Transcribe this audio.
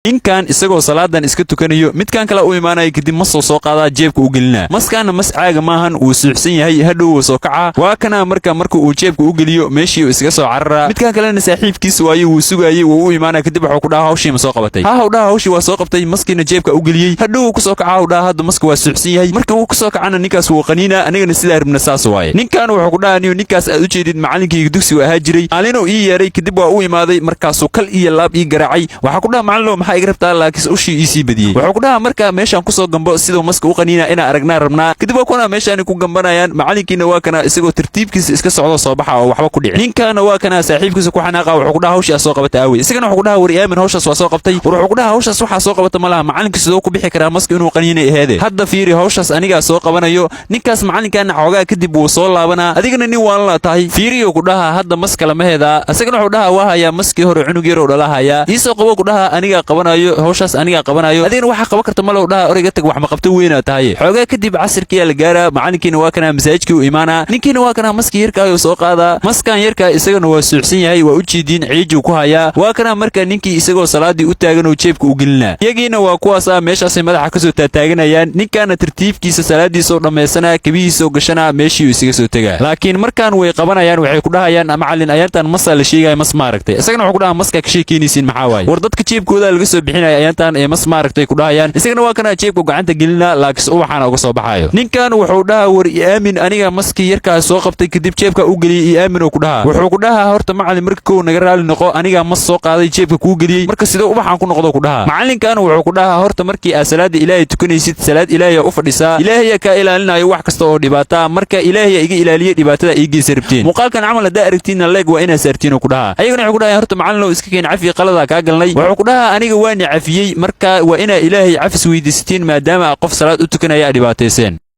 ninkan isagoo salaadan iska tukanayo midkan kale u imaanay kadib masoo soo qaada jeebka u gelina maskana mascaaga maahan uu suuxsan yahay hadhow soo kaca waa kana marka uu jeebka u geliyo meeshii uu iska soo carara midkan kalena saaxiibkiis waayo uu sugayay uu imaanay kadib wuxuu ku dhahaa hawshii ma soo qabatay hawshii waa soo qabtay maskina jeebka u geliyay hadhow ku soo kaca dhahaa hadda maska waa suuxsan yahay marka uu ku soo kacana ninkaas wuu qaniina anigana sida ribna saas waaye ninkan wuxuu ku dhahaa ninkaas aad u jeedid macallinkii dugsiga ahaa jiray aalino ii yeeray kadib waa u imaaday markaas uu kal iyo laab ii garaacay waxa ku dhahaa macallin maxaa iga rabtaa laakiin ushii ii sii badiyay wuxuu ku dhahaa marka meeshan ku soo gambo sidoo maska u qaniina ina aragnaa rabnaa kadib waa kuna meeshan ku gambanayaan macallinkiina waa kana isagoo tartiibkiisa iska socdo soo baxa oo waxba ku dhicin ninkana waa kana saaxiibkiisa ku xanaaqa wuxuu ku dhahaa hawsha soo qabata aaway isagana wuxuu ku dhahaa war aamin hawshaas waa soo qabtay wuxuu ku dhahaa hawshaas waxa soo qabata malaha macallinkiisa sidoo ku bixi karaa maska inuu qaniina ahaade hadda fiiri hawshaas aniga soo qabanayo ninkaas macallinkan xoogaa kadib uu soo laabanaa adigana nin waan la tahay fiiriyo ku dhahaa hadda maska lama heeda isagana wuxuu dhahaa waa haya maskii hore cunug yar oo dhalahaya isoo qabo ku dhahaa aniga qabanayo hawshaas aniga qabanayo adigana waxa qaban karta ma loo dhahaa origa tag wax ma qabto weena tahay xoogaa kadib casirkii la gaara macallinkiina waa kana masaajidkii u imaana ninkiina waa kana maskii yarka ayuu soo qaada maskan yarka isagana waa suuxsan yahay waa u jeedin ciiju ku haya waa kana marka ninkii isagoo salaadii u taagan oo jeebka u gelina iyagiina waa kuwaas meeshaas madaxa ka soo taaganayaan ninkana tartiibkiisa salaadiisa oo dhameysana kabihiisa oo gashana meeshii uu isaga soo tagaa laakiin markaan way qabanayaan waxay ku dhahayaan macallin ayaantan masa la sheegay mas maaragtay isagana wuxuu ku dhahaa maska ka sheekeynaysiin maxaa waaye war dadka jeebkooda laga soo bixinaya ayaantan ee mas maaragtay ku dhahayaan isagana waa kana jeebka gacanta gelina laakiin waxaana uga soo baxayo ninkan wuxuu dhahaa war aamin aniga maskii yarka soo qabtay kadib jeebka u geliyay aamin oo ku dhahaa wuxuu ku dhahaa horta macallin marka koo naga raali noqo aniga mas soo qaaday jeebka ku geliyay marka sidoo waxaan ku noqdo ku dhahaa macallinkan wuxuu ku dhahaa horta markii aad salaada ilaahay tukanaysid salaad ilaahay u fadhisaa ilaahay ka ilaalinayo wax kasta oo dhibaata marka ilaahay iga ilaaliyo dhibaatada iigiisa rabtiin muuqaalkan camal hadaa aragtiin leeg waa inaa saartiin oo ku dhahaa ayagana wuxuu ku dhahaa horta macallin oo iska keen cafi qalada ka galnay wuxuu ku dhahaa aniga waan cafiyay marka waa inaa ilaahay cafis weydiistiin maadaama qof salaad u tukanaya dhibaataysan